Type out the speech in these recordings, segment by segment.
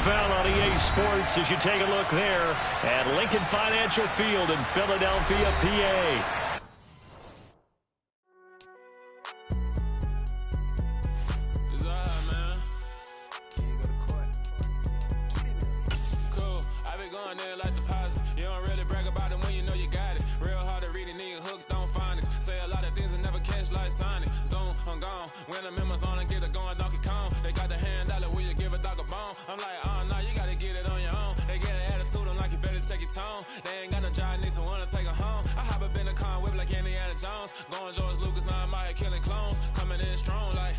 NFL on EA Sports as you take a look there at Lincoln Financial Field in Philadelphia, PA. When the members on and get it going Donkey Kong, they got the hand dollar, will you give a dog a bone? I'm like, oh no, you gotta get it on your own. They get an attitude, I'm like, you better check your tone. They ain't got no job, need someone to take her home. I hop up in the car, whip like Indiana Jones. Going George Lucas, now I'm out here killing clones. Coming in strong like,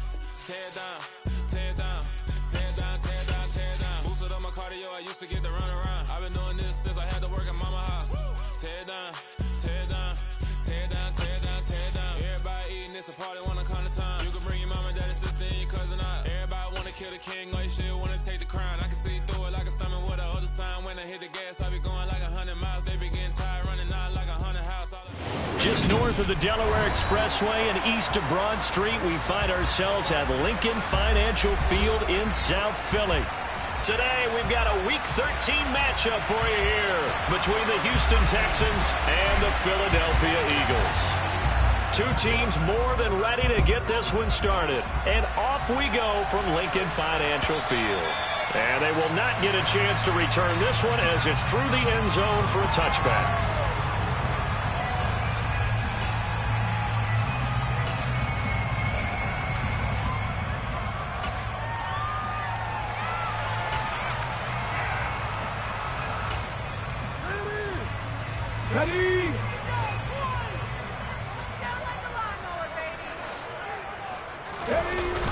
tear down, tear down, tear down, tear down, tear down. Boosted up my cardio, I used to get to run around. I've been doing this since I had to work at mama house. Tear down, tear down, tear down, tear down, tear down. Everybody eating, it's a party, wanna come to time. You can bring your mama, daddy, sister, and your cousin out. Everybody wanna kill the king, or you shit wanna take the crown. I can see through it like a stomach with a other sign. When I hit the gas, I be going like 100 miles. They be getting tired, running out like 100 house. Just north of the Delaware Expressway and east of Broad Street, we find ourselves at Lincoln Financial Field in South Philly. Today, we've got a Week 13 matchup for you here between the Houston Texans and the Philadelphia Eagles. Two teams more than ready to get this one started. And off we go from Lincoln Financial Field. And they will not get a chance to return this one as it's through the end zone for a touchback. Ready?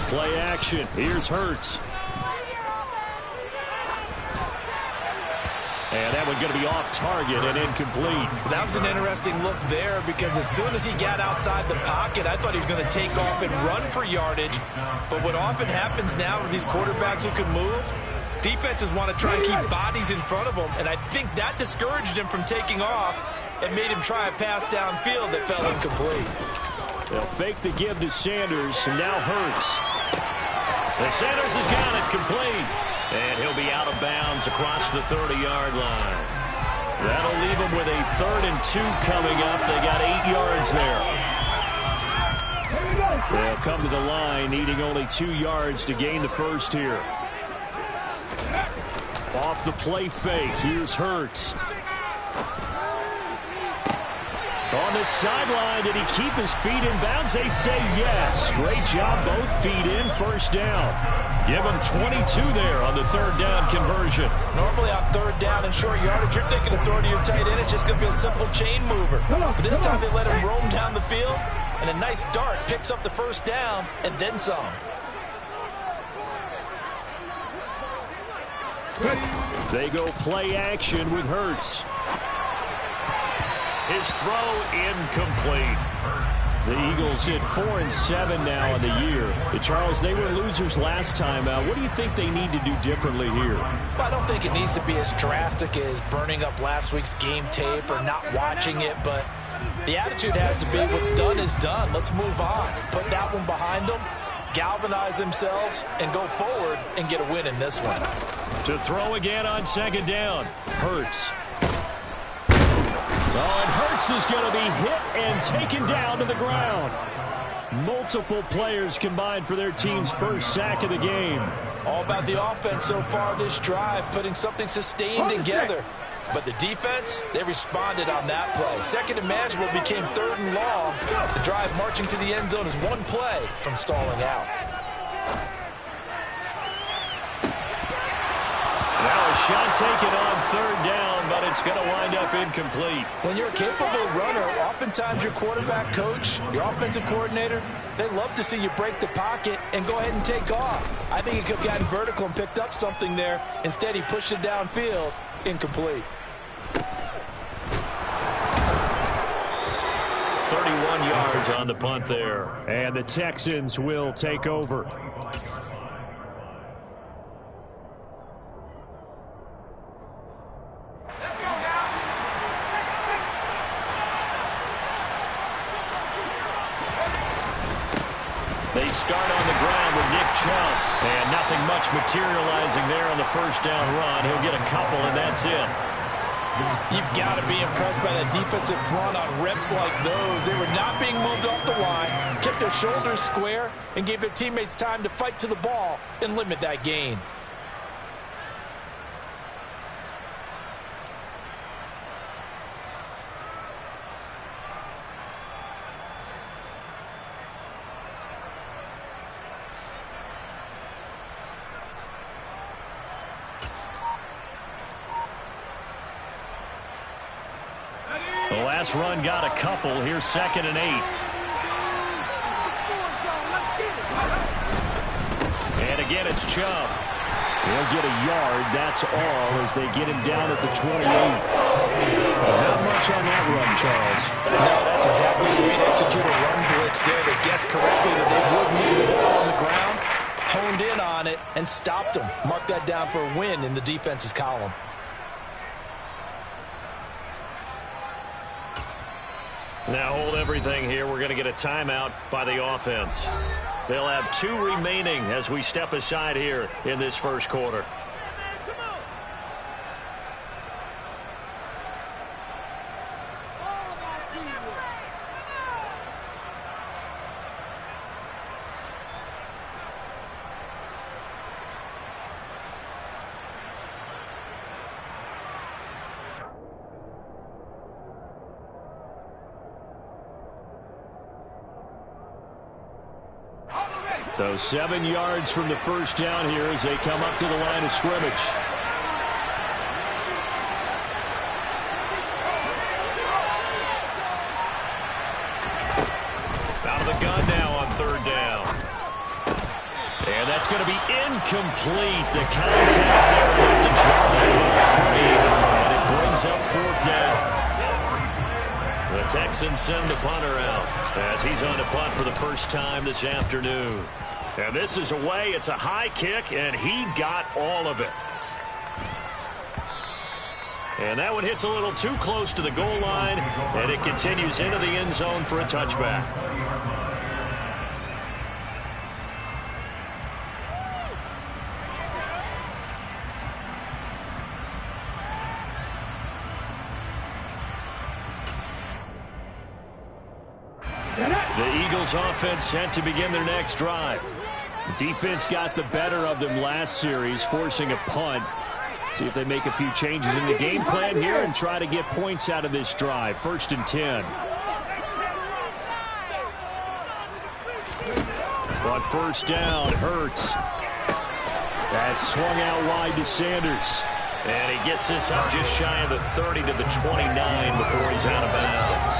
Play action. Here's Hurts. And that one's going to be off target and incomplete. That was an interesting look there because as soon as he got outside the pocket, I thought he was going to take off and run for yardage. But what often happens now with these quarterbacks who can move, defenses want to try and keep bodies in front of them. And I think that discouraged him from taking off and made him try a pass downfield that fell incomplete. They'll fake the give to Sanders, and now Hurts. And Sanders has got it complete. And he'll be out of bounds across the 30-yard line. That'll leave him with a 3rd and 2 coming up. They got 8 yards there. They'll come to the line, needing only 2 yards to gain the first here. Off the play fake, here's Hurts. On the sideline, did he keep his feet in bounds? They say yes. Great job, both feet in, first down. Give him 22 there on the 3rd down conversion. Normally on 3rd down and short yardage, you're thinking of throwing to your tight end. It's just going to be a simple chain mover. But this time they let him roam down the field, and a nice dart picks up the first down and then some. They go play action with Hurts. His throw incomplete. The Eagles hit 4-7 now on the year. Charles, they were losers last time out. What do you think they need to do differently here? Well, I don't think it needs to be as drastic as burning up last week's game tape or not watching it, but the attitude has to be what's done is done. Let's move on. Put that one behind them, galvanize themselves, and go forward and get a win in this one. To throw again on 2nd down. Hurts. Oh, and Hurts is going to be hit and taken down to the ground. Multiple players combined for their team's first sack of the game. All about the offense so far this drive, putting something sustained together. But the defense, they responded on that play. 2nd and manageable became 3rd and long. The drive marching to the end zone is one play from stalling out. Now a shot taken on 3rd down, but it's going to wind up incomplete. When you're a capable runner, oftentimes your quarterback coach, your offensive coordinator, they love to see you break the pocket and go ahead and take off. I think he could have gotten vertical and picked up something there. Instead, he pushed it downfield, incomplete. 31 yards on the punt there. And the Texans will take over. They start on the ground with Nick Chubb. And nothing much materializing there on the first down run. He'll get a couple, and that's it. You've got to be impressed by that defensive front on reps like those. They were not being moved off the line, kept their shoulders square, and gave their teammates time to fight to the ball and limit that gain. The last run got a couple. Here's 2nd and 8. And again, it's Chubb. He'll get a yard. That's all as they get him down at the 28. Not much on that run, Charles. No, that's exactly the way to execute a run blitz there. They guessed correctly that they would move the ball on the ground, honed in on it, and stopped them. Mark that down for a win in the defense's column. Now hold everything here. We're going to get a timeout by the offense. They'll have 2 remaining as we step aside here in this first quarter. So 7 yards from the first down here as they come up to the line of scrimmage. Out of the gun now on 3rd down. And that's going to be incomplete. The contact there left to draw that ball free. And it brings up 4th down. The Texans send the punter out as he's on to punt for the first time this afternoon. And this is away. It's a high kick, and he got all of it. And that one hits a little too close to the goal line, and it continues into the end zone for a touchback. The Eagles offense set to begin their next drive. Defense got the better of them last series, forcing a punt. See if they make a few changes in the game plan here and try to get points out of this drive. 1st and 10. On 1st down, Hurts. That's swung out wide to Sanders. And he gets this up just shy of the 30 to the 29 before he's out of bounds.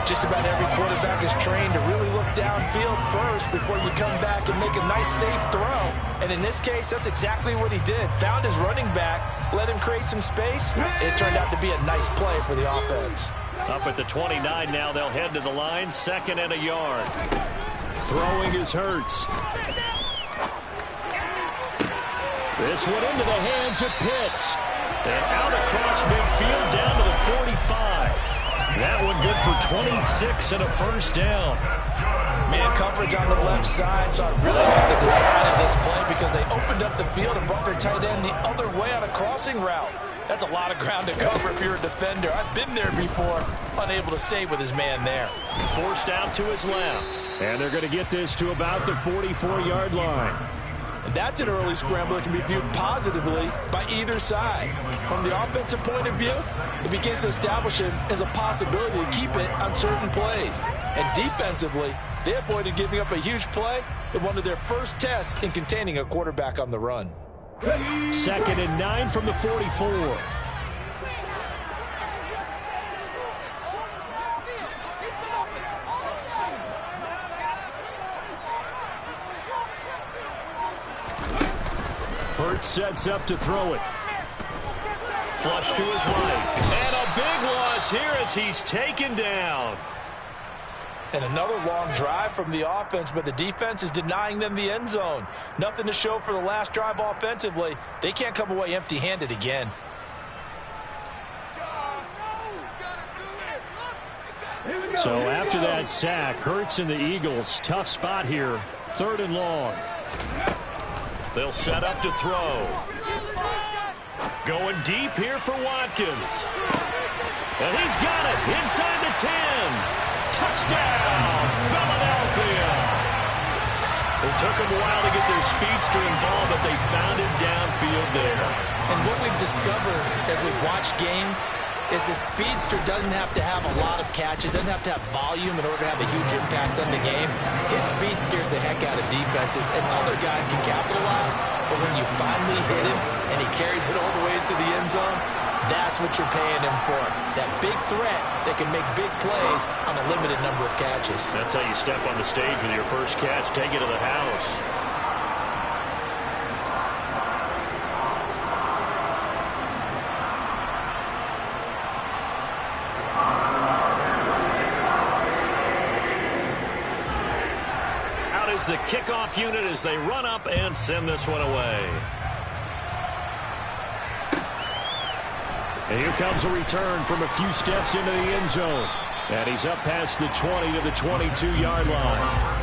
Just about every quarterback is trained to really look downfield first before you come back and make a nice, safe throw. And in this case, that's exactly what he did. Found his running back, let him create some space. It turned out to be a nice play for the offense. Up at the 29 now, they'll head to the line. 2nd and a yard. Throwing is Hurts. This one into the hands of Pitts. And out across midfield down to the 45. That one good for 26 and a 1st down. Man, coverage on the left side, so I really like the design of this play because they opened up the field and brought their tight end the other way on a crossing route. That's a lot of ground to cover if you're a defender. I've been there before, unable to stay with his man there. Forced out to his left. And they're going to get this to about the 44-yard line. And that's an early scramble that can be viewed positively by either side. From the offensive point of view, it begins to establish it as a possibility to keep it on certain plays. And defensively, they avoided giving up a huge play in one of their first tests in containing a quarterback on the run. 2nd and 9 from the 44. Hurts sets up to throw it. Flush to his right. And a big loss here as he's taken down. And another long drive from the offense, but the defense is denying them the end zone. Nothing to show for the last drive offensively. They can't come away empty-handed again. Here we go. So after that sack, Hurts and the Eagles, tough spot here. 3rd and long. They'll set up to throw. Going deep here for Watkins. And he's got it inside the 10. Touchdown, Philadelphia. It took them a while to get their speedster involved, but they found it downfield there. And what we've discovered as we've watched games is the speedster doesn't have to have a lot of catches, doesn't have to have volume in order to have a huge impact on the game. His speed scares the heck out of defenses, and other guys can capitalize, but when you finally hit him and he carries it all the way into the end zone, that's what you're paying him for. That big threat that can make big plays on a limited number of catches. That's how you step on the stage with your first catch, take it to the house. The kickoff unit as they run up and send this one away. And here comes a return from a few steps into the end zone. And he's up past the 20 to the 22-yard line.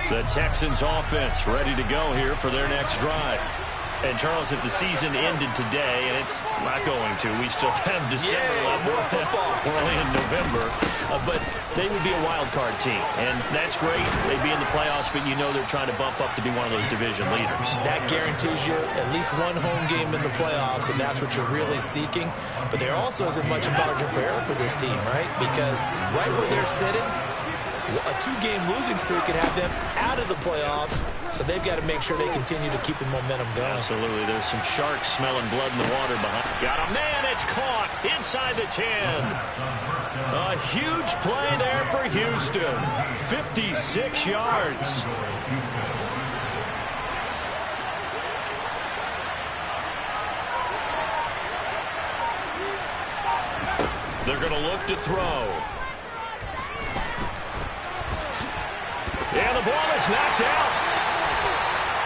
The Texans offense ready to go here for their next drive. And, Charles, if the season ended today, and it's not going to, we still have December left. We're only in November. But they would be a wild card team. And that's great. They'd be in the playoffs, but you know they're trying to bump up to be one of those division leaders. That guarantees you at least one home game in the playoffs, and that's what you're really seeking. But there also isn't much margin for error for this team, right? Because right where they're sitting, a 2-game losing streak could have them out of the playoffs, so they've got to make sure they continue to keep the momentum going. Absolutely. There's some sharks smelling blood in the water behind. Got a man. It's caught inside the 10. A huge play there for Houston. 56 yards. They're going to look to throw. And the ball is knocked out.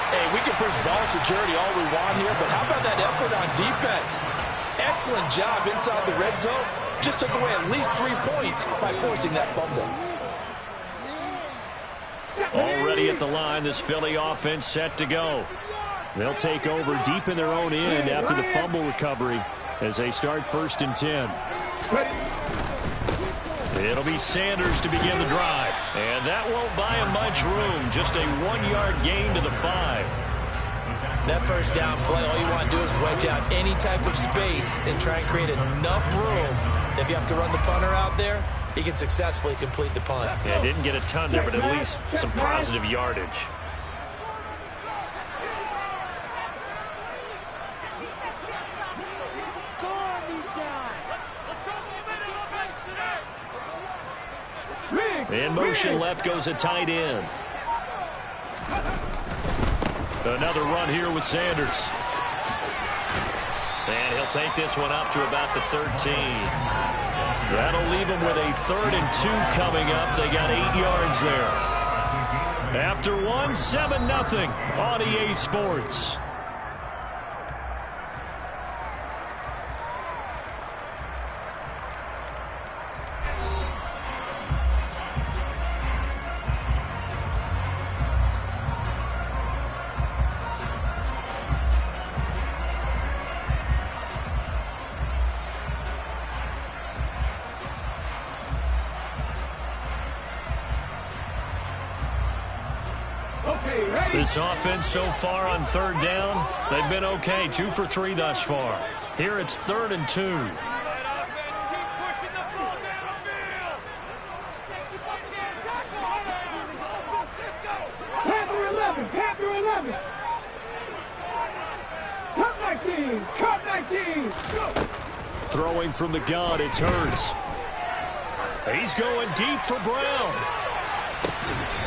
Hey, we can push ball security all we want here, but how about that effort on defense? Excellent job inside the red zone. Just took away at least 3 points by forcing that fumble. Already at the line, this Philly offense set to go. They'll take over deep in their own end after the fumble recovery as they start 1st and 10. It'll be Sanders to begin the drive. And that won't buy him much room. Just a 1-yard gain to the 5. That first down play, all you want to do is wedge out any type of space and try and create enough room. If you have to run the punter out there, he can successfully complete the punt. Yeah, didn't get a ton there, but at least some positive yardage. In motion left goes a tight end. Another run here with Sanders. And he'll take this one up to about the 13. That'll leave him with a 3rd and 2 coming up. They got 8 yards there. After one, 7-0 on EA Sports. This offense so far on 3rd down, they've been okay. 2 for 3 thus far. Here it's 3rd and 2. Panther 11, Panther 11. Cut 19, cut 19. Go. Throwing from the gun, it's Hurts. He's going deep for Brown.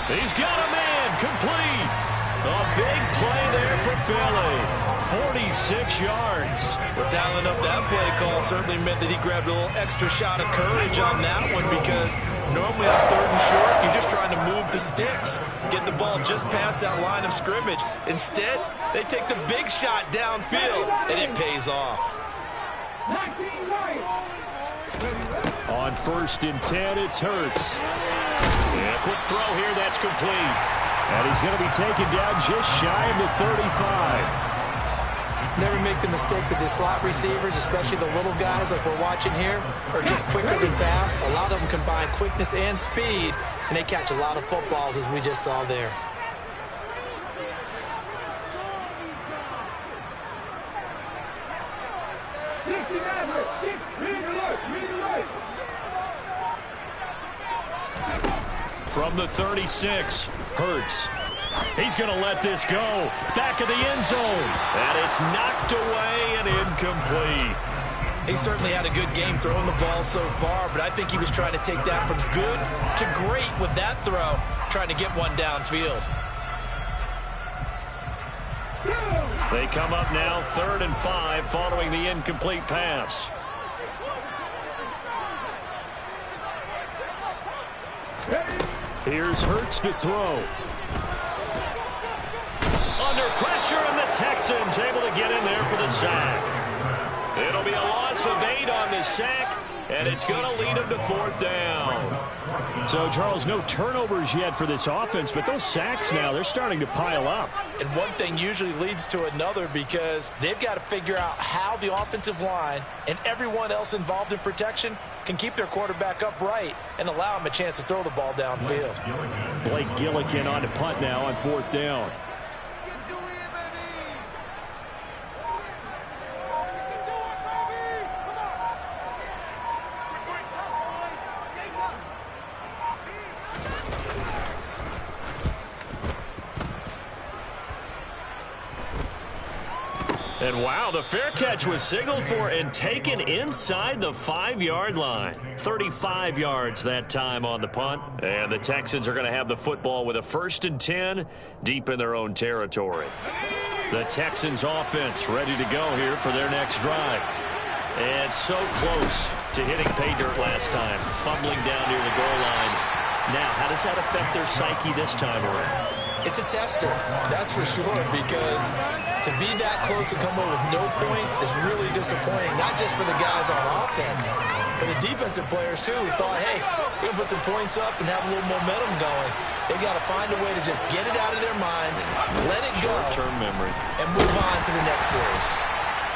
He's got a man complete. A big play there for Philly. 46 yards. Well, dialing up that play call certainly meant that he grabbed a little extra shot of courage on that one, because normally on 3rd and short, you're just trying to move the sticks, get the ball just past that line of scrimmage. Instead, they take the big shot downfield, and it pays off. On 1st and 10, it's Hurts. And a quick throw here, that's complete. And he's going to be taken down just shy of the 35. Never make the mistake that the slot receivers, especially the little guys like we're watching here, are just quicker than fast. A lot of them combine quickness and speed, and they catch a lot of footballs, as we just saw there. From the 36, Hurts. He's going to let this go. Back of the end zone. And it's knocked away and incomplete. He certainly had a good game throwing the ball so far, but I think he was trying to take that from good to great with that throw, trying to get one downfield. They come up now 3rd and 5 following the incomplete pass. Here's Hurts to throw. Under pressure, and the Texans able to get in there for the sack. It'll be a loss of 8 on the sack, and it's going to lead them to 4th down. So, Charles, no turnovers yet for this offense, but those sacks now, they're starting to pile up. And one thing usually leads to another, because they've got to figure out how the offensive line and everyone else involved in protection can keep their quarterback upright and allow him a chance to throw the ball downfield. Blake Gillikin on to punt now on 4th down. And wow, the fair catch was signaled for and taken inside the 5-yard line. 35 yards that time on the punt. And the Texans are going to have the football with a 1st and 10 deep in their own territory. The Texans offense ready to go here for their next drive. And so close to hitting pay dirt last time. Fumbling down near the goal line. Now, how does that affect their psyche this time around? It's a tester, that's for sure, because to be that close and come away with no points is really disappointing, not just for the guys on offense, but the defensive players, too, who thought, hey, we're going to put some points up and have a little momentum going. They've got to find a way to just get it out of their minds, let it go, short-term memory, and move on to the next series.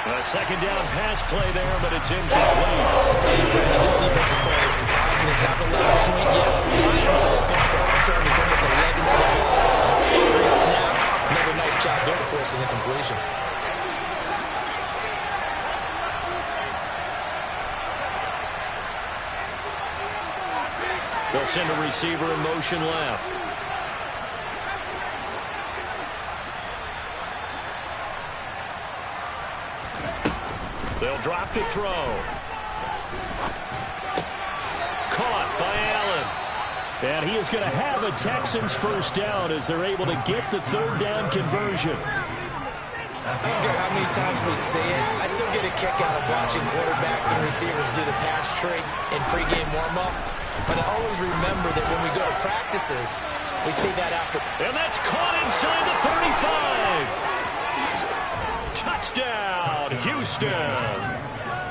A 2nd down pass play there, but it's incomplete. I'll tell you, Brandon, this defensive player has some confidence. Haven't allowed a point yet. Flying to the football return is almost 11 to the ball. Every snap, another nice job there forcing the completion. They'll send a receiver in motion left. They'll drop to throw. Caught by Allen. And he is going to have a Texans 1st down as they're able to get the 3rd down conversion. I don't care how many times we say it, I still get a kick out of watching quarterbacks and receivers do the pass trick in pregame warm-up. But I always remember that when we go to practices, we see that after. And that's caught inside the 35. Touchdown, Houston.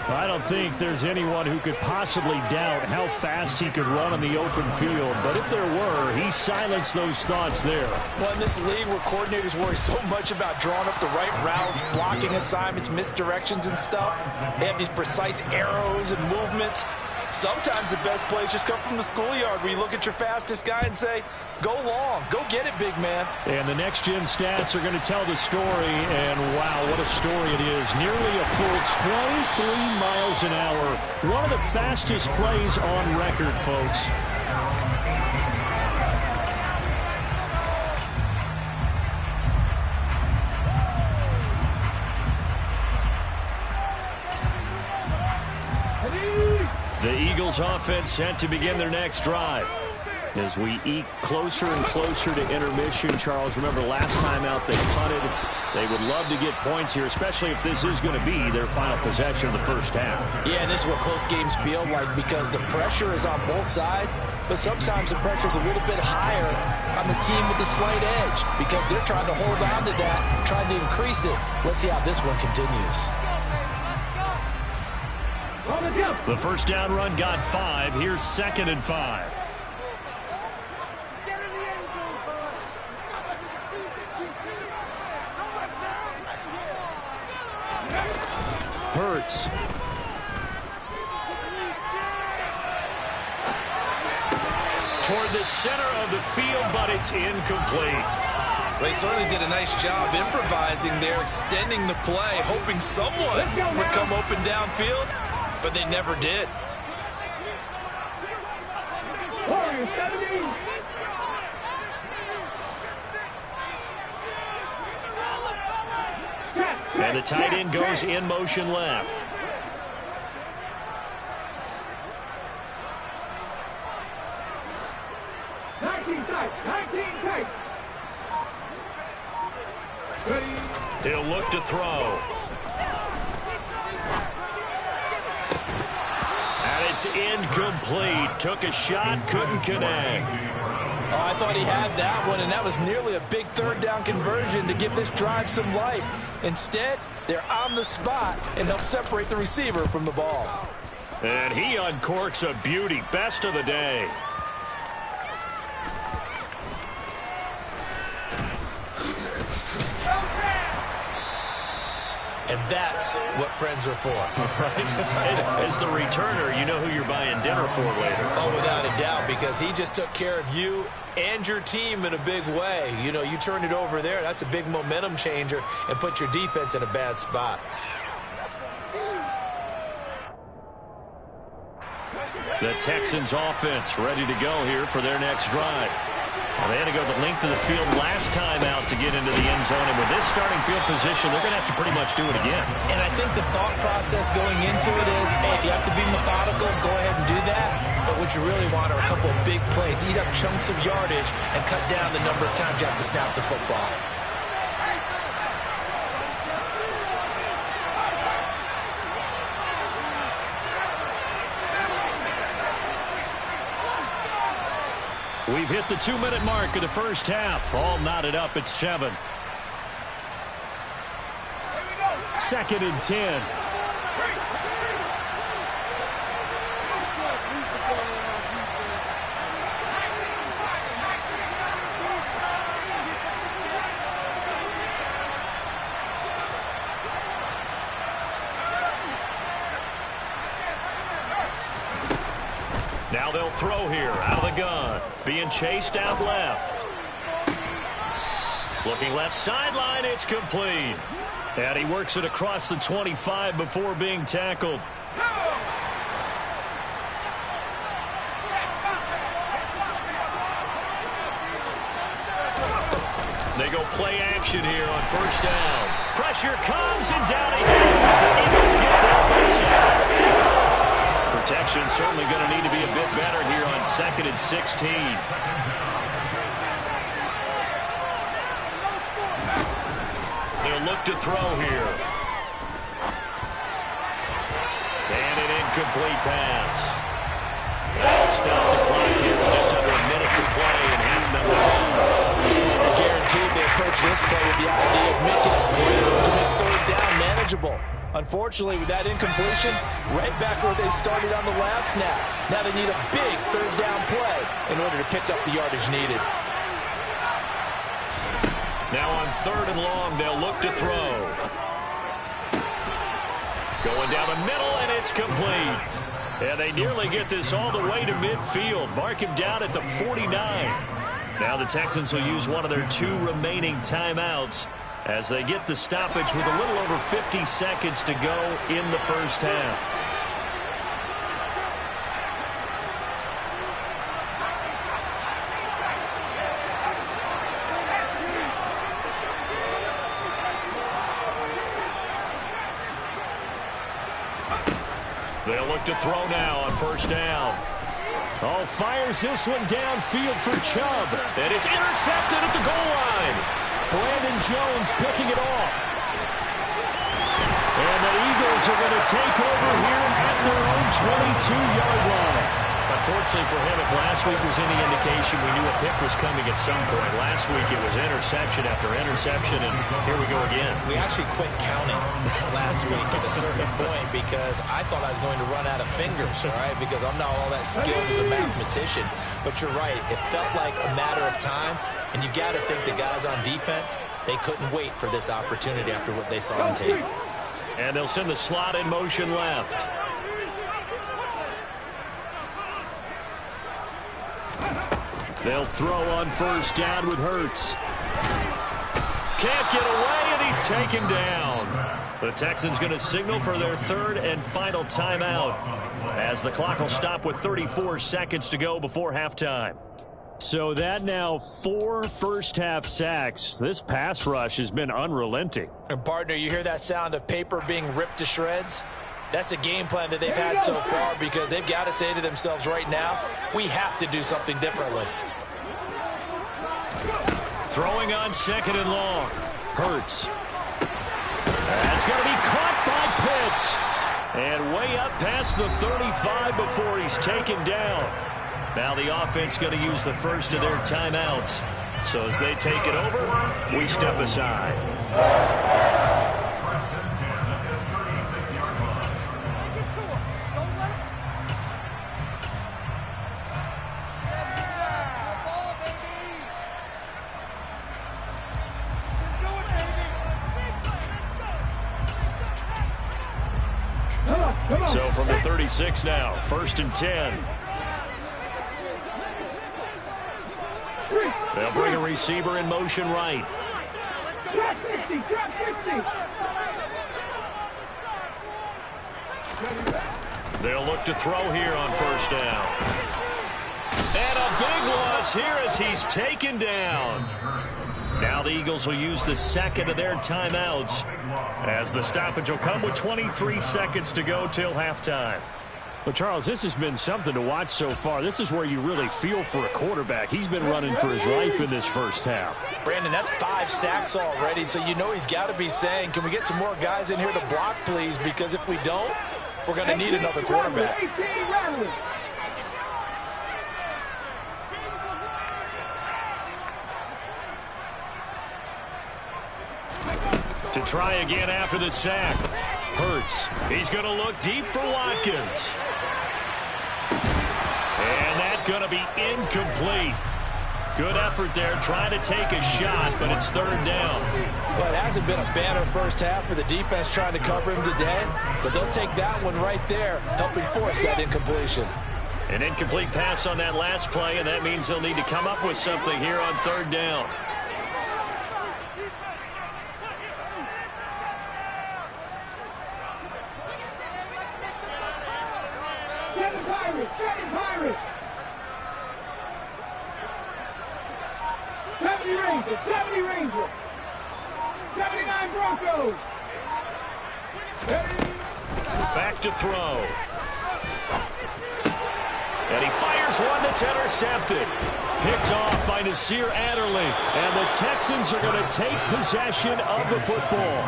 I don't think there's anyone who could possibly doubt how fast he could run on the open field. But if there were, he silenced those thoughts there. Well, in this league where coordinators worry so much about drawing up the right routes, blocking assignments, misdirections and stuff, they have these precise arrows and movements. Sometimes the best plays just come from the schoolyard where you look at your fastest guy and say, go long, go get it, big man. And the next-gen stats are going to tell the story, and wow, what a story it is. Nearly a full 23 miles an hour. One of the fastest plays on record, folks. The Eagles offense set to begin their next drive. As we eke closer and closer to intermission, Charles, remember last time out they punted. They would love to get points here, especially if this is going to be their final possession of the first half. Yeah, and this is what close games feel like because the pressure is on both sides, but sometimes the pressure is a little bit higher on the team with the slight edge because they're trying to hold on to that, trying to increase it. Let's see how this one continues. The first down run got 5. Here's 2nd and 5. Hurts. Toward the center of the field, but it's incomplete. They certainly did a nice job improvising there, extending the play, hoping someone would come open downfield, but they never did. And the tight end goes in motion left. He'll look to throw. And it's incomplete. Took a shot, couldn't connect. Oh, I thought he had that one, and that was nearly a big third down conversion to give this drive some life. Instead, they're on the spot and help separate the receiver from the ball. And he uncorks a beauty. Best of the day. And that's what friends are for. As the returner, you know who you're buying dinner for later. Oh, without a doubt, because he just took care of you and your team in a big way. You know, you turn it over there, that's a big momentum changer and put your defense in a bad spot. The Texans offense ready to go here for their next drive. Well, they had to go the length of the field last time out to get into the end zone, and with this starting field position, they're going to have to pretty much do it again. And I think the thought process going into it is, hey, if you have to be methodical, go ahead and do that. But what you really want are a couple of big plays, eat up chunks of yardage, and cut down the number of times you have to snap the football. We've hit the 2-minute mark of the first half. All knotted up at 7. 2nd and 10. Now they'll throw here out of the gun. Being chased out left. Looking left sideline, it's complete. And he works it across the 25 before being tackled. They go play action here on first down. Pressure comes and down he goes. The Eagles get there for the sack. Protection certainly going to need to be a bit better here on 2nd and 16. They'll look to throw here. And an incomplete pass. That'll stop the clock here with just under a minute to play and hand them the ball. I guaranteed they approach this play with the idea of making it quicker to make third down manageable. Unfortunately, with that incompletion, right back where they started on the last snap. Now they need a big third down play in order to pick up the yardage needed. Now on 3rd and long, they'll look to throw. Going down the middle, and it's complete. And they nearly get this all the way to midfield. Mark him down at the 49. Now the Texans will use one of their 2 remaining timeouts as they get the stoppage with a little over 50 seconds to go in the first half. They'll look to throw now on first down. Oh, fires this one downfield for Chubb. And it's intercepted at the goal line. Brandon Jones picking it off. And the Eagles are going to take over here at their own 22-yard line. Unfortunately for him, if last week was any indication, we knew a pick was coming at some point. Last week it was interception after interception, and here we go again. We actually quit counting last week at a certain point because I thought I was going to run out of fingers, all right, because I'm not all that skilled as a mathematician. But you're right. It felt like a matter of time, and you got to think the guys on defense, they couldn't wait for this opportunity after what they saw on tape. And they'll send the slot in motion left. They'll throw on first down with Hurts. Can't get away, and he's taken down. The Texans going to signal for their third and final timeout as the clock will stop with 34 seconds to go before halftime. So that now 4 first-half sacks. This pass rush has been unrelenting. And partner, you hear that sound of paper being ripped to shreds? That's a game plan that they've had so far because they've got to say to themselves right now, we have to do something differently. Throwing on second and long. Hurts. That's going to be caught by Pitts. And way up past the 35 before he's taken down. Now the offense going to use the first of their timeouts. So as they take it over, we step aside. So from the 36 now, 1st and 10. They'll bring a receiver in motion right. Drop 60, drop 60. They'll look to throw here on first down. And a big loss here as he's taken down. Now the Eagles will use the second of their timeouts as the stoppage will come with 23 seconds to go till halftime. Well, Charles, this has been something to watch so far. This is where you really feel for a quarterback. He's been running for his life in this first half. Brandon, that's 5 sacks already, so you know he's got to be saying, can we get some more guys in here to block, please? Because if we don't, we're going to need another quarterback. To try again after the sack. Hurts. He's going to look deep for Watkins. And that's going to be incomplete. Good effort there trying to take a shot, but it's third down. Well, it hasn't been a banner first half for the defense trying to cover him today, but they'll take that one right there, helping force that incompletion. An incomplete pass on that last play, and that means they'll need to come up with something here on third down. Pirates! 70 Rangers! 70 Rangers! 79 Broncos! Back to throw. And he fires one that's intercepted. Picked off by Nasir Adderley. And the Texans are going to take possession of the football.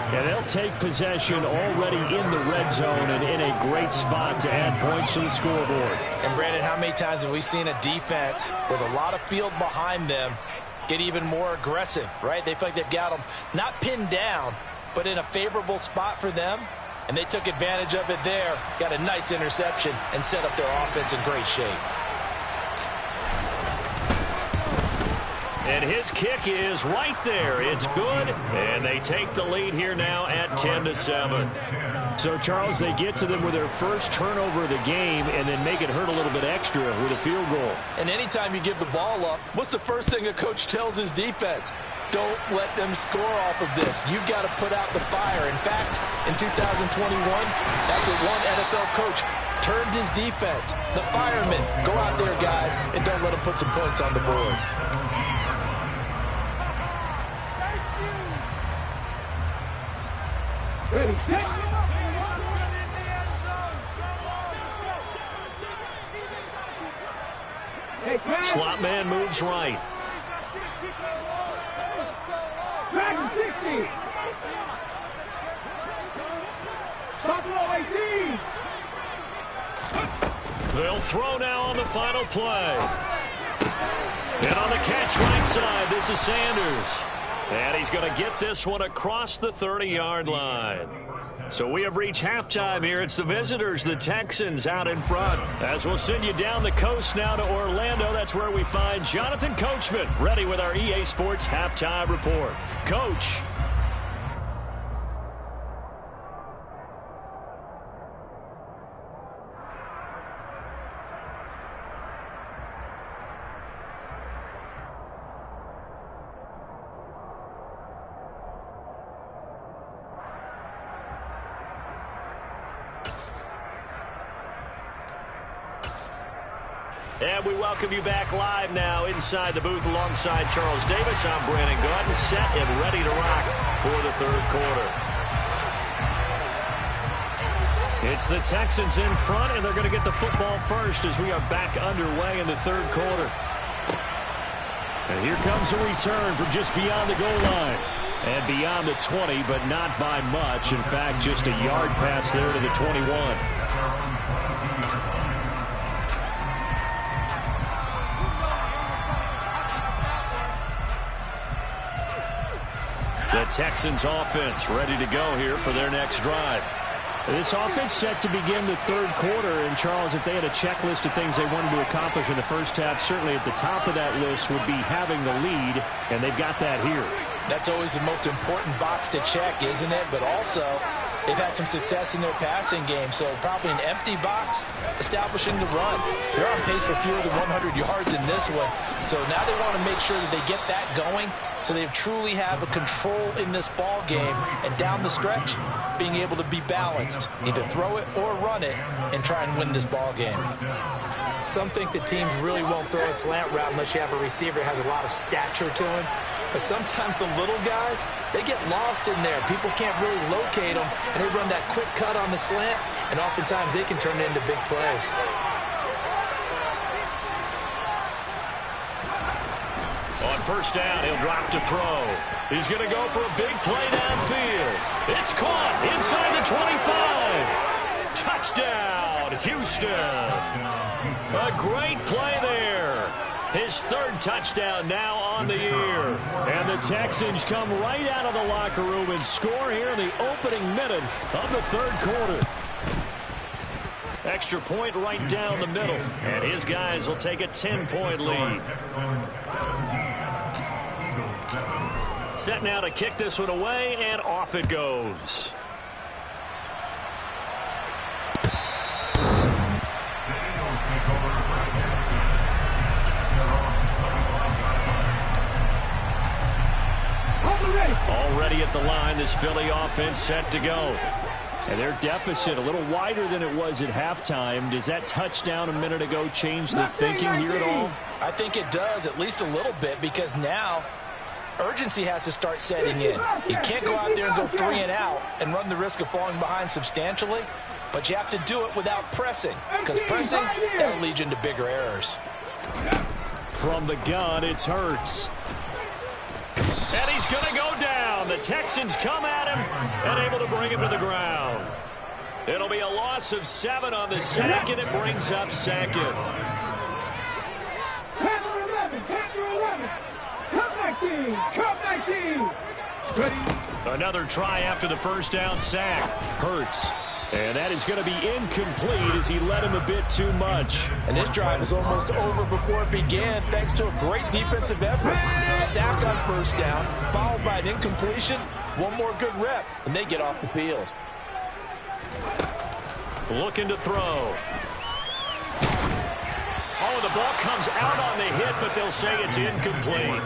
And they'll take possession already in the red zone and in a great spot to add points to the scoreboard. And, Brandon, how many times have we seen a defense with a lot of field behind them get even more aggressive, right? They feel like they've got them not pinned down, but in a favorable spot for them. And they took advantage of it there, got a nice interception, and set up their offense in great shape. And his kick is right there. It's good, and they take the lead here now at 10-7. So, Charles, they get to them with their first turnover of the game and then make it hurt a little bit extra with a field goal. And anytime you give the ball up, what's the first thing a coach tells his defense? Don't let them score off of this. You've got to put out the fire. In fact, in 2021, that's what one NFL coach termed his defense. The firemen. Go out there, guys, and don't let them put some points on the board. Ready, set. Slot man moves right. Dragon 60. Buffalo 18. They'll throw now on the final play. And on the catch right side, this is Sanders. And he's going to get this one across the 30-yard line. So we have reached halftime here. It's the visitors, the Texans, out in front. As we'll send you down the coast now to Orlando, that's where we find Jonathan Coachman, ready with our EA Sports halftime report. Coach. And we welcome you back live now inside the booth alongside Charles Davis. I'm Brandon Gaudin, set and ready to rock for the third quarter. It's the Texans in front, and they're going to get the football first as we are back underway in the third quarter. And here comes a return from just beyond the goal line. And beyond the 20, but not by much. In fact, just a yard pass there to the 21. The Texans offense ready to go here for their next drive. This offense set to begin the third quarter. And, Charles, if they had a checklist of things they wanted to accomplish in the first half, certainly at the top of that list would be having the lead, and they've got that here. That's always the most important box to check, isn't it? But also, they've had some success in their passing game, so probably an empty box establishing the run. They're on pace for fewer than 100 yards in this one, so now they want to make sure that they get that going so they truly have a control in this ball game, and down the stretch, being able to be balanced, either throw it or run it, and try and win this ball game. Some think that teams really won't throw a slant route unless you have a receiver that has a lot of stature to him. But sometimes the little guys, they get lost in there. People can't really locate them, and they run that quick cut on the slant, and oftentimes they can turn it into big plays. On first down, he'll drop to throw. He's going to go for a big play downfield. It's caught inside the 25. Touchdown, Houston. A great play there. His third touchdown now on the year. And the Texans come right out of the locker room and score here in the opening minute of the third quarter. Extra point right down the middle. And his guys will take a 10-point lead. Set now to kick this one away, and off it goes. Already at the line, this Philly offense set to go. And their deficit a little wider than it was at halftime. Does that touchdown a minute ago change the thinking here at all? I think it does, at least a little bit, because now urgency has to start setting in. You can't go out there and go 3 and out and run the risk of falling behind substantially, but you have to do it without pressing, because pressing, that'll lead you into bigger errors. From the gun, it's Hurts. And he's going to go down. The Texans come at him and able to bring him to the ground. It'll be a loss of 7 on the sack, and it brings up second. Panther 11, Panther 11. Come 19. Ready? Another try after the first down sack. Hurts. And that is going to be incomplete as he led him a bit too much. And this drive is almost over before it began thanks to a great defensive effort. Sack on first down, followed by an incompletion. One more good rep, and they get off the field. Looking to throw. Oh, the ball comes out on the hit, but they'll say it's incomplete.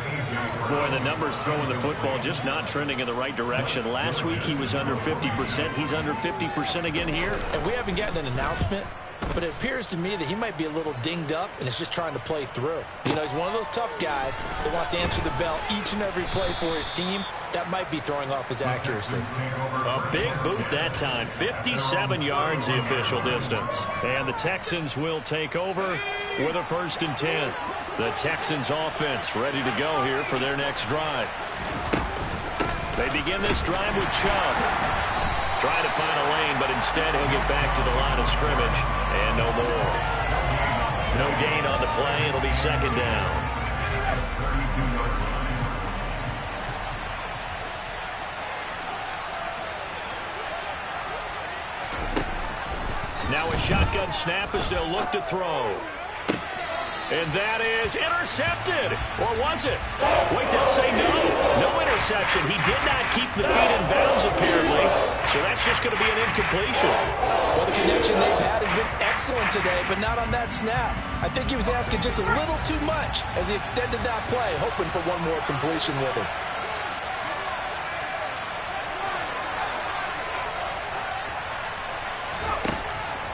Boy, the numbers throwing the football just not trending in the right direction. Last week he was under 50%. He's under 50% again here. And we haven't gotten an announcement, but it appears to me that he might be a little dinged up and is just trying to play through. You know, he's one of those tough guys that wants to answer the bell each and every play for his team. That might be throwing off his accuracy. A big boot that time. 57 yards the official distance. And the Texans will take over with a 1st and 10. The Texans offense ready to go here for their next drive. They begin this drive with Chubb. Trying to find a lane, but instead he'll get back to the line of scrimmage and no more. No gain on the play. It'll be 2nd down. Now a shotgun snap as they'll look to throw. And that is intercepted. Or was it? Wait, they'll say no. No interception. He did not keep the feet in bounds, apparently. So that's just going to be an incompletion. Well, the connection they've had has been excellent today, but not on that snap. I think he was asking just a little too much as he extended that play, hoping for one more completion with him.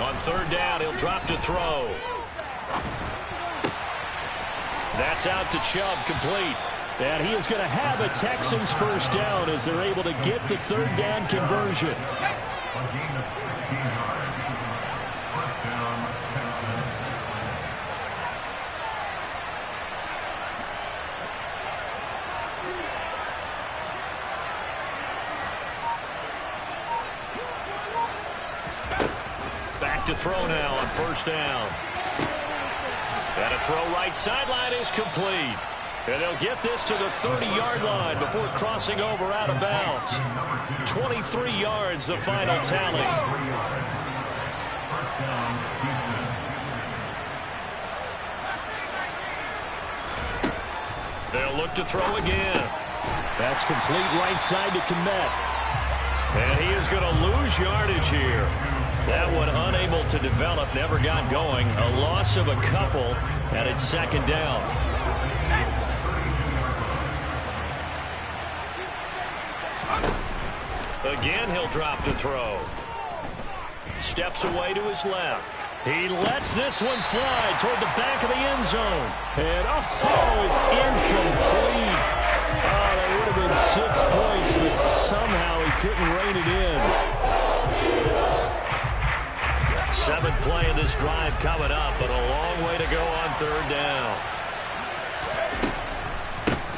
On 3rd down, he'll drop to throw. That's out to Chubb, complete. And he is going to have a Texans 1st down as they're able to get the 3rd down conversion. Back to throw now on 1st down. And a throw right sideline is complete. And they'll get this to the 30-yard line before crossing over out of bounds. 23 yards, the final tally. They'll look to throw again. That's complete right side to Kmet. And he is going to lose yardage here. That one unable to develop, never got going. A loss of a couple, and it's 2nd down. Again, he'll drop to throw. Steps away to his left. He lets this one fly toward the back of the end zone. And, it's incomplete. Oh, that would have been 6 points, but somehow he couldn't rein it in. 7th play of this drive coming up, but a long way to go on 3rd down.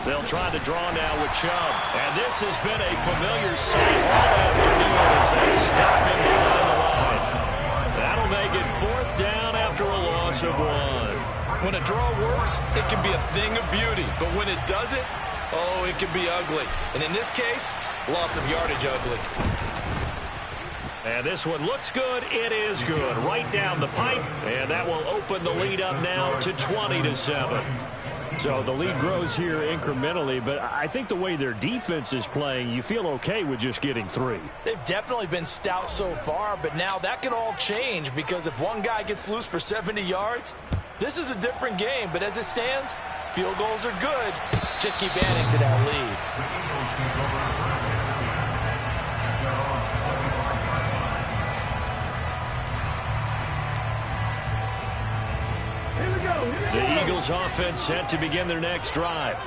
They'll try to draw now with Chubb. And this has been a familiar sight all afternoon as they stop him behind the line. That'll make it 4th down after a loss of 1. When a draw works, it can be a thing of beauty. But when it doesn't, oh, it can be ugly. And in this case, loss of yardage ugly. And this one looks good. It is good. Right down the pipe. And that will open the lead up now to 20-7. So the lead grows here incrementally, but I think the way their defense is playing, you feel okay with just getting 3. They've definitely been stout so far, but now that can all change because if one guy gets loose for 70 yards, this is a different game. But as it stands, field goals are good. Just keep adding to that lead. The Eagles offense set to begin their next drive.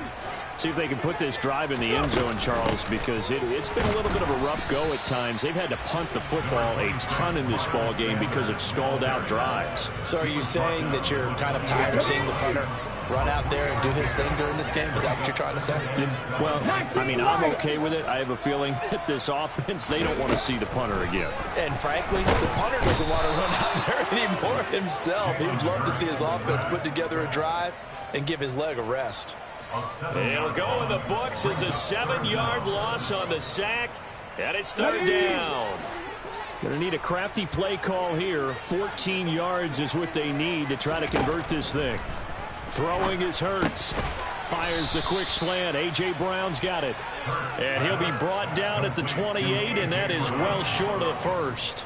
See if they can put this drive in the end zone, Charles, because it's been a little bit of a rough go at times. They've had to punt the football a ton in this ball game because of stalled-out drives. So are you saying that you're kind of tired of seeing the punter run out there and do his thing during this game? Is that what you're trying to say? Well, I mean, I'm okay with it. I have a feeling that this offense, they don't want to see the punter again. And frankly, the punter doesn't want to run out there anymore himself. He would love to see his offense put together a drive and give his leg a rest. It'll go in the books as a 7-yard loss on the sack, and it's 3rd down. Going to need a crafty play call here. 14 yards is what they need to try to convert this thing. Throwing is Hurts. Fires the quick slant. A.J. Brown's got it. And he'll be brought down at the 28, and that is well short of the first.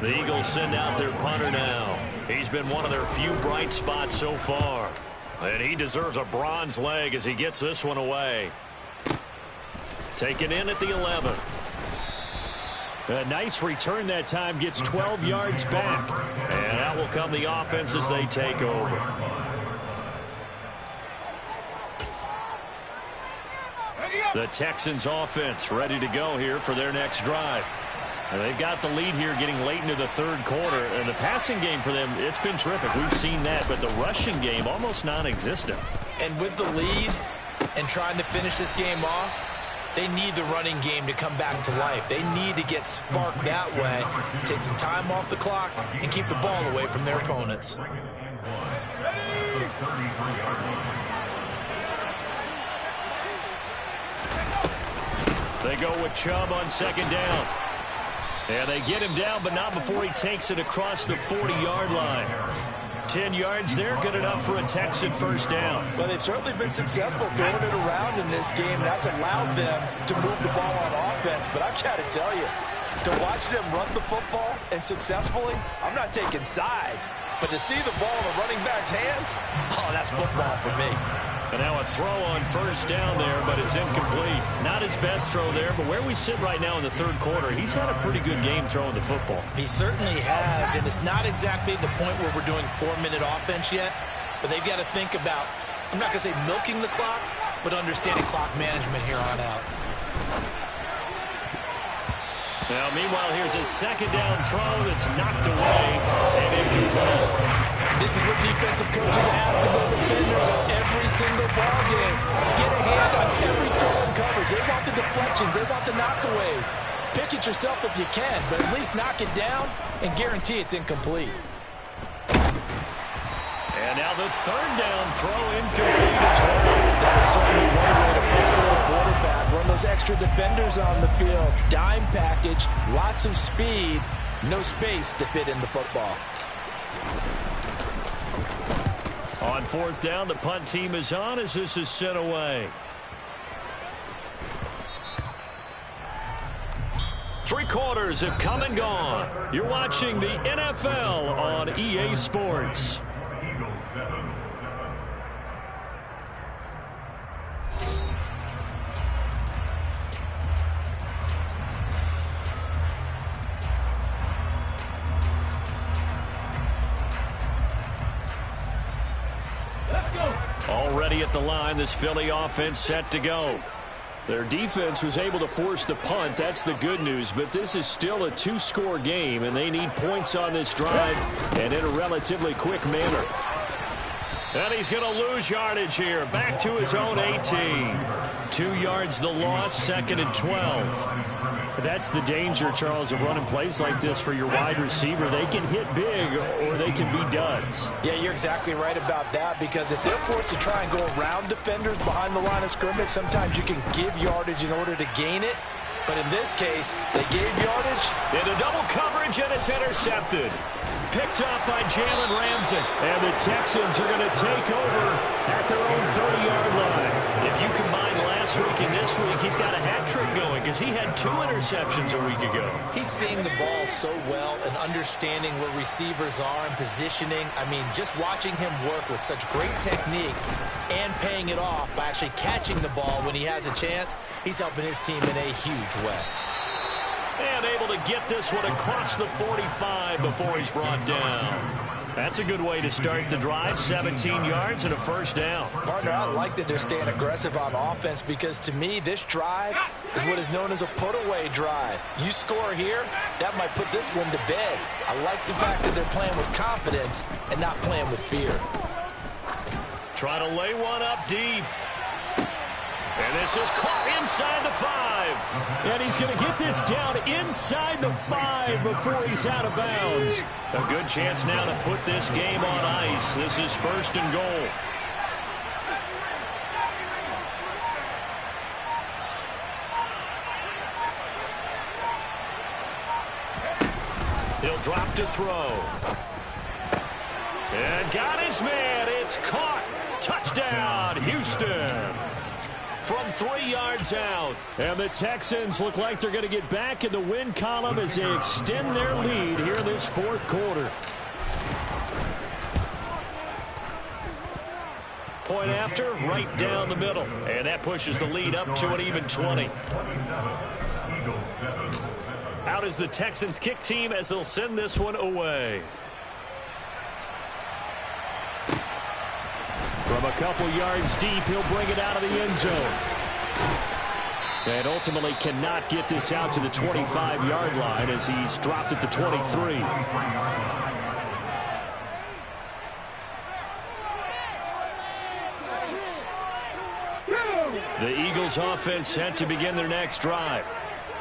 The Eagles send out their punter now. He's been one of their few bright spots so far. And he deserves a bronze leg as he gets this one away. Taken in at the 11. A nice return that time, gets 12 yards back. And out will come the offense as they take over. The Texans offense ready to go here for their next drive. And they've got the lead here getting late into the third quarter. And the passing game for them, it's been terrific. We've seen that. But the rushing game, almost non-existent. And with the lead and trying to finish this game off, they need the running game to come back to life. They need to get sparked that way, take some time off the clock, and keep the ball away from their opponents. They go with Chubb on second down. And they get him down, but not before he takes it across the 40-yard line. 10 yards there, good enough for a Texan first down. Well, they've certainly been successful throwing it around in this game. That's allowed them to move the ball on offense. But I've got to tell you, to watch them run the football and successfully, I'm not taking sides. But to see the ball in the running back's hands, oh, that's football for me. And now a throw on first down there, but it's incomplete. Not his best throw there, but where we sit right now in the third quarter, he's had a pretty good game throwing the football. He certainly has, and it's not exactly the point where we're doing 4-minute offense yet, but they've got to think about, I'm not going to say milking the clock, but understanding clock management here on out. Now, meanwhile, here's a second down throw that's knocked away and incomplete. This is what defensive coaches ask of their defenders in every single ball game. Get a hand on every throw in coverage. They want the deflections. They want the knockaways. Pick it yourself if you can, but at least knock it down and guarantee it's incomplete. And now the third down throw incomplete as well. That is certainly one way to frustrate a quarterback. Run those extra defenders on the field. Dime package, lots of speed, no space to fit in the football. On fourth down, the punt team is on as this is sent away. 3 quarters have come and gone. You're watching the NFL on EA Sports. Already at the line, this Philly offense set to go. Their defense was able to force the punt. That's the good news, but this is still a 2-score game, and they need points on this drive and in a relatively quick manner. And he's going to lose yardage here. Back to his own 18. 2 yards the loss, 2nd and 12. That's the danger, Charles, of running plays like this for your wide receiver. They can hit big or they can be duds. Yeah, you're exactly right about that, because if they're forced to try and go around defenders behind the line of scrimmage, sometimes you can give yardage in order to gain it. But in this case, they gave yardage. Into double coverage, and it's intercepted. Picked up by Jalen Ramsey. And the Texans are going to take over at their own 30-yard line. If you combine last week and this week, he's got a hat trick going because he had 2 interceptions a week ago. He's seeing the ball so well and understanding where receivers are and positioning. I mean, just watching him work with such great technique and paying it off by actually catching the ball when he has a chance, he's helping his team in a huge way. And able to get this one across the 45 before he's brought down. That's a good way to start the drive. 17 yards and a first down. Partner, I like that they're staying aggressive on offense, because to me, this drive is what is known as a put-away drive. You score here, that might put this one to bed. I like the fact that they're playing with confidence and not playing with fear. Try to lay one up deep. And this is caught inside the 5. And he's going to get this down inside the 5 before he's out of bounds. A good chance now to put this game on ice. This is 1st and goal. He'll drop to throw. And got his man. It's caught. Touchdown, Houston. From 3 yards out. And the Texans look like they're going to get back in the win column as they extend their lead here in this 4th quarter. Point after, right down the middle. And that pushes the lead up to an even 20. Out is the Texans kick team as they'll send this one away. From a couple yards deep, he'll bring it out of the end zone. And ultimately cannot get this out to the 25-yard line as he's dropped at the 23. The Eagles offense set to begin their next drive.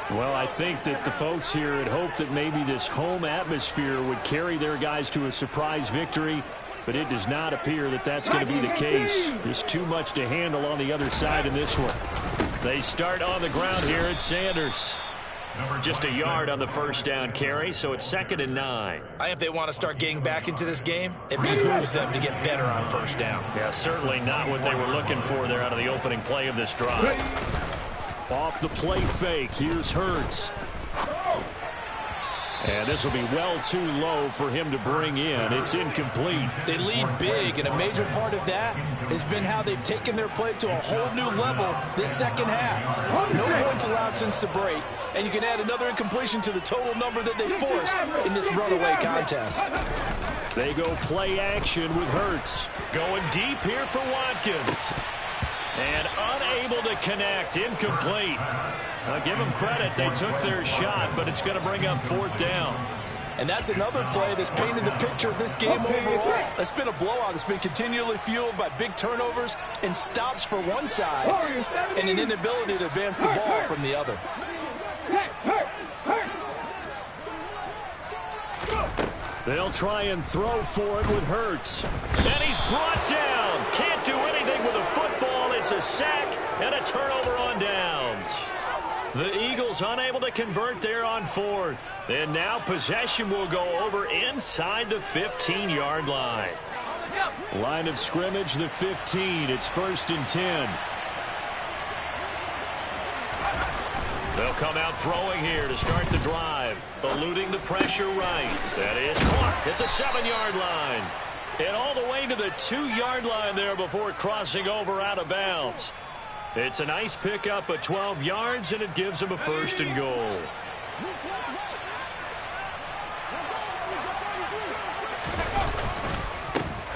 Well, I think that the folks here had hoped that maybe this home atmosphere would carry their guys to a surprise victory, but it does not appear that that's going to be the case. There's too much to handle on the other side in this one. They start on the ground here at Sanders. Just a yard on the first down carry, so it's 2nd and 9. If they want to start getting back into this game, it behooves them to get better on first down. Yeah, certainly not what they were looking for there out of the opening play of this drive. Off the play fake, here's Hurts. And this will be well too low for him to bring in. It's incomplete. They lead big, and a major part of that has been how they've taken their play to a whole new level this second half. No points allowed since the break, and you can add another incompletion to the total number that they forced in this runaway contest. They go play action with Hurts. Going deep here for Watkins. And unable to connect. Incomplete. I'll give them credit. They took their shot, but it's going to bring up 4th down. And that's another play that's painted the picture of this game overall. It's been a blowout. It's been continually fueled by big turnovers and stops for one side and an inability to advance the ball from the other. They'll try and throw for it with Hurts. And he's brought down. Can't do anything with a football. It's a sack and a turnover on downs. The Eagles unable to convert there on 4th. And now possession will go over inside the 15-yard line. Line of scrimmage, the 15. It's 1st and 10. They'll come out throwing here to start the drive. Eluding the pressure right. That is caught at the 7-yard line. And all the way to the 2-yard line there before crossing over out of bounds. It's a nice pickup at 12 yards, and it gives them a 1st and goal.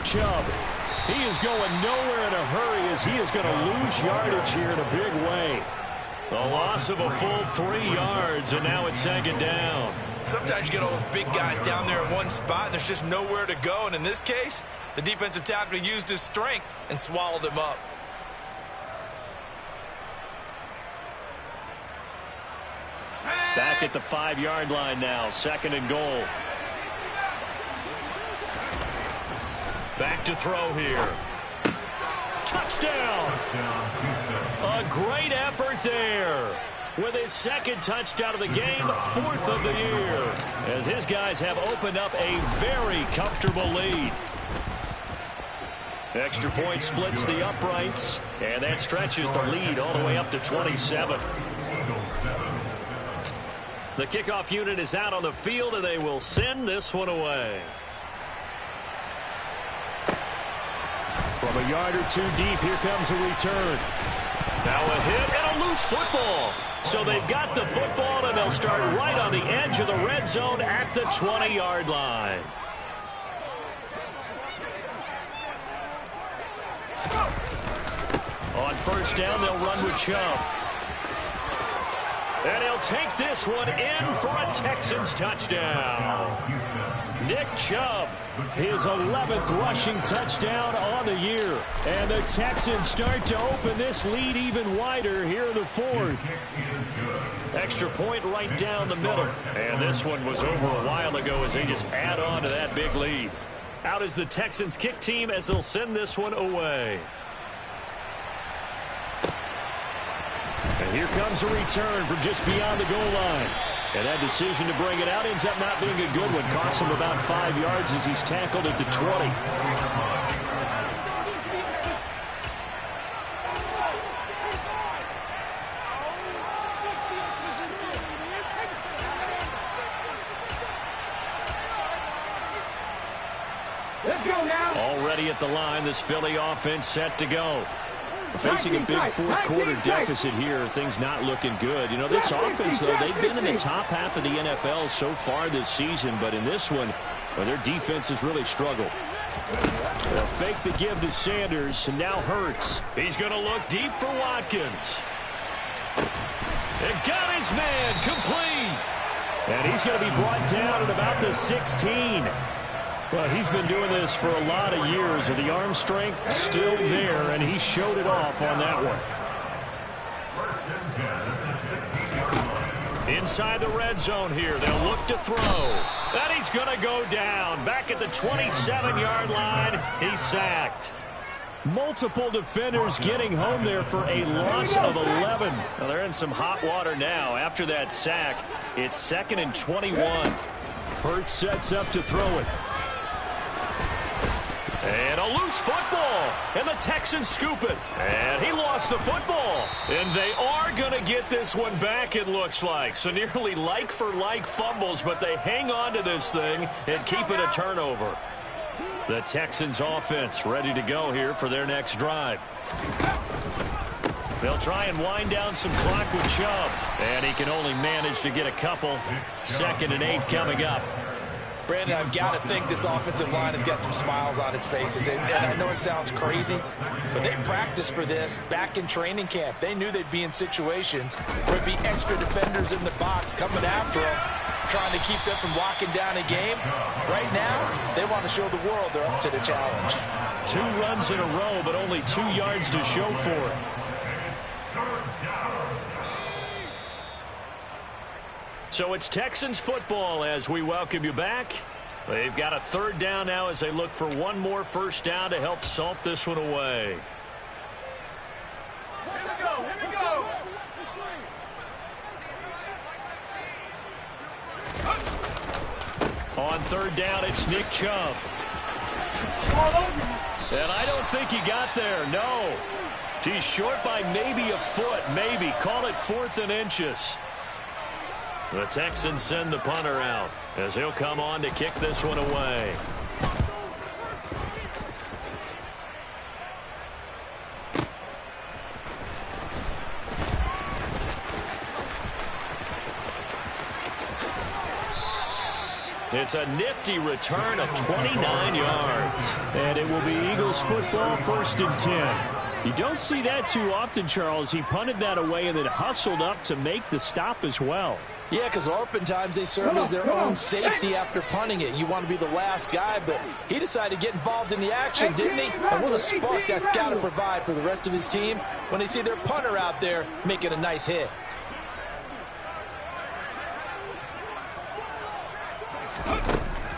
Chubb. He is going nowhere in a hurry as he is going to lose yardage here in a big way. A loss of a full 3 yards, and now it's 2nd down. Sometimes you get all those big guys down there in one spot, and there's just nowhere to go. And in this case, the defensive tackle used his strength and swallowed him up. Back at the 5-yard line now, 2nd and goal. Back to throw here. Touchdown! A great effort there. With his 2nd touchdown of the game, 4th of the year. As his guys have opened up a very comfortable lead. Extra point splits the uprights, and that stretches the lead all the way up to 27. The kickoff unit is out on the field, and they will send this one away. From a yard or 2 deep, here comes a return. Now a hit and a loose football. So they've got the football, and they'll start right on the edge of the red zone at the 20-yard line. On 1st down, they'll run with Chubb. And he'll take this one in for a Texans touchdown. Nick Chubb, his 11th rushing touchdown on the year. And the Texans start to open this lead even wider here in the 4th. Extra point right down the middle. And this one was over a while ago as they just add on to that big lead. Out is the Texans kick team as they'll send this one away. And here comes a return from just beyond the goal line. And that decision to bring it out ends up not being a good one. Costs him about 5 yards as he's tackled at the 20. Let's go now. Already at the line, this Philly offense set to go. Facing a big fourth-quarter deficit here, things not looking good. You know, this offense, though, they've been in the top half of the NFL so far this season, but in this one, well, their defense has really struggled. They'll fake the give to Sanders, and now Hurts. He's going to look deep for Watkins. And got his man complete. And he's going to be brought down at about the 16. Well, he's been doing this for a lot of years, and the arm strength still there, and he showed it off on that one. Inside the red zone here, they'll look to throw. And he's going to go down. Back at the 27-yard line, he's sacked. Multiple defenders getting home there for a loss of 11. Well, they're in some hot water now. After that sack, it's 2nd and 21. Hurts sets up to throw it. And a loose football. And the Texans scoop it. And he lost the football. And they are going to get this one back, it looks like. So nearly like-for-like fumbles, but they hang on to this thing and keep it a turnover. The Texans offense ready to go here for their next drive. They'll try and wind down some clock with Chubb. And he can only manage to get a couple. 2nd and 8 coming up. Brandon, I've got to think this offensive line has got some smiles on its faces. And I know it sounds crazy, but they practiced for this back in training camp. They knew they'd be in situations where there'd be extra defenders in the box coming after them, trying to keep them from locking down a game. Right now, they want to show the world they're up to the challenge. 2 runs in a row, but only 2 yards to show for it. So it's Texans football as we welcome you back. They've got a 3rd down now as they look for one more first down to help salt this one away. Here we go, here we go. On 3rd down, it's Nick Chubb. And I don't think he got there, no. He's short by maybe a foot, maybe. Call it 4th and inches. The Texans send the punter out as he'll come on to kick this one away. It's a nifty return of 29 yards. And it will be Eagles football, 1st and 10. You don't see that too often, Charles. He punted that away and then hustled up to make the stop as well. Yeah, because oftentimes they serve as their own safety after punting it. You want to be the last guy, but he decided to get involved in the action, didn't he? And what a spark that's got to provide for the rest of his team when they see their punter out there making a nice hit.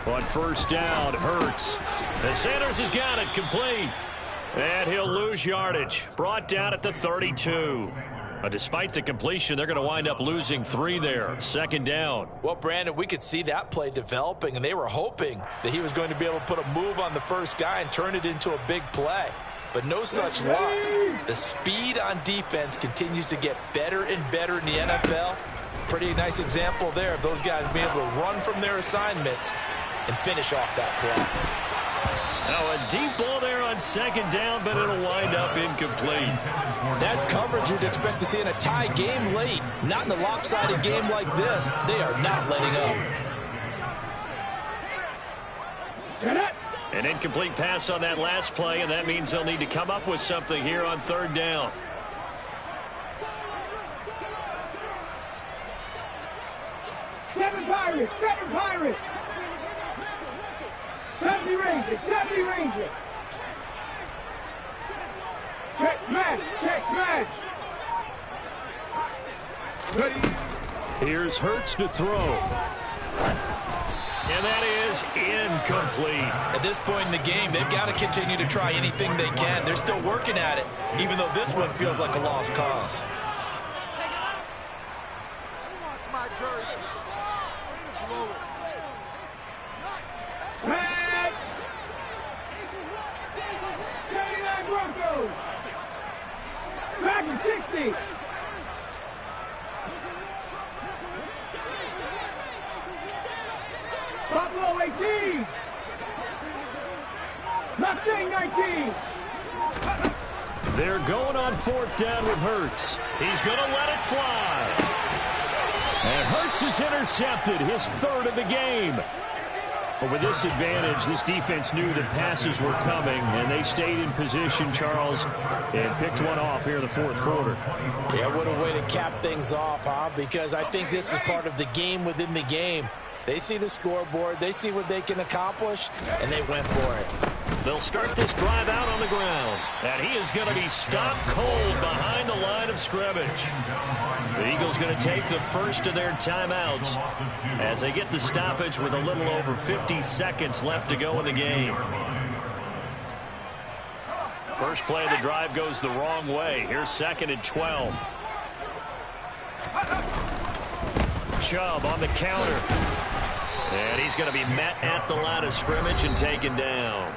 On 1st down, Hurts. And Sanders has got it complete. And he'll lose yardage. Brought down at the 32. Despite the completion, they're going to wind up losing 3 there. 2nd down. Well, Brandon, we could see that play developing, and they were hoping that he was going to be able to put a move on the first guy and turn it into a big play. But no such luck. The speed on defense continues to get better and better in the NFL. Pretty nice example there of those guys being able to run from their assignments and finish off that play. Now a deep ball there on 2nd down, but it'll wind up incomplete. That's coverage you'd expect to see in a tie game late. Not in a lopsided game like this. They are not letting up. An incomplete pass on that last play, and that means they'll need to come up with something here on 3rd down. Seven Pirates, 70 Rangers, 70 Rangers. Check smash. Ready. Here's Hurts to throw. And that is incomplete. At this point in the game, they've got to continue to try anything they can. They're still working at it, even though this one feels like a lost cause. Back. 79 Broncos. Back to 60. Buffalo 18. Mustang 19. They're going on 4th down with Hurts. He's going to let it fly. And Hurts is intercepted, his 3rd of the game. But with this advantage, this defense knew that passes were coming, and they stayed in position, Charles, and picked one off here in the 4th quarter. Yeah, what a way to cap things off, huh? Because I think this is part of the game within the game. They see the scoreboard, they see what they can accomplish, and they went for it. They'll start this drive out on the ground. And he is going to be stopped cold behind the line of scrimmage. The Eagles going to take the first of their timeouts as they get the stoppage with a little over 50 seconds left to go in the game. First play of the drive goes the wrong way. Here's 2nd and 12. Chubb on the counter. And he's going to be met at the line of scrimmage and taken down.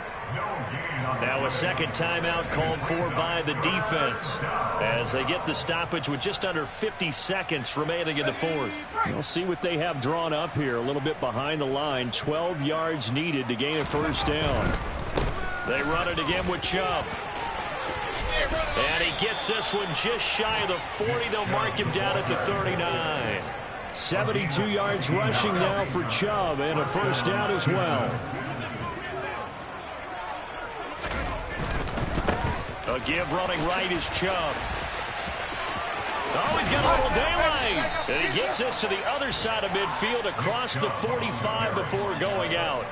Now a second timeout called for by the defense as they get the stoppage with just under 50 seconds remaining in the 4th. We'll see what they have drawn up here a little bit behind the line. 12 yards needed to gain a 1st down. They run it again with Chubb. And he gets this one just shy of the 40. They'll mark him down at the 39. 72 yards rushing now for Chubb and a 1st down as well. A give running right is Chubb. Oh, he's got a little daylight. And he gets this to the other side of midfield across the 45 before going out.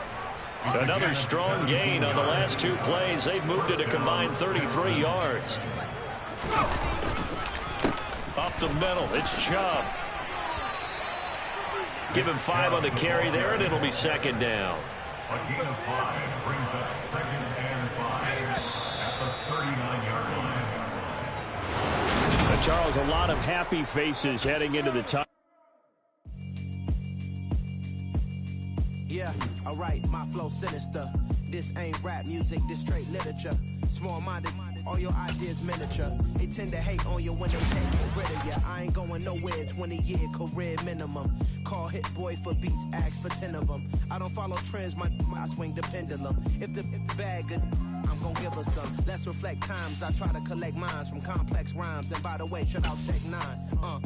Another strong gain on the last 2 plays. They've moved it a combined 33 yards. Up the middle, it's Chubb. Give him 5 on the carry there, and it'll be 2nd down. A gain of 5 brings up 2nd and 5 at the 39-yard line. Charles, a lot of happy faces heading into the time. Yeah, alright, my flow sinister. This ain't rap music, this straight literature. Small-minded, all your ideas miniature. They tend to hate on you when they can't get rid of you. I ain't going nowhere, 20-year career minimum. Call Hit Boy for beats, ask for 10 of them. I don't follow trends, I swing the pendulum. If the bag good, I'm gonna give her some. Let's reflect times, I try to collect minds from complex rhymes. And by the way, shout out Tech 9.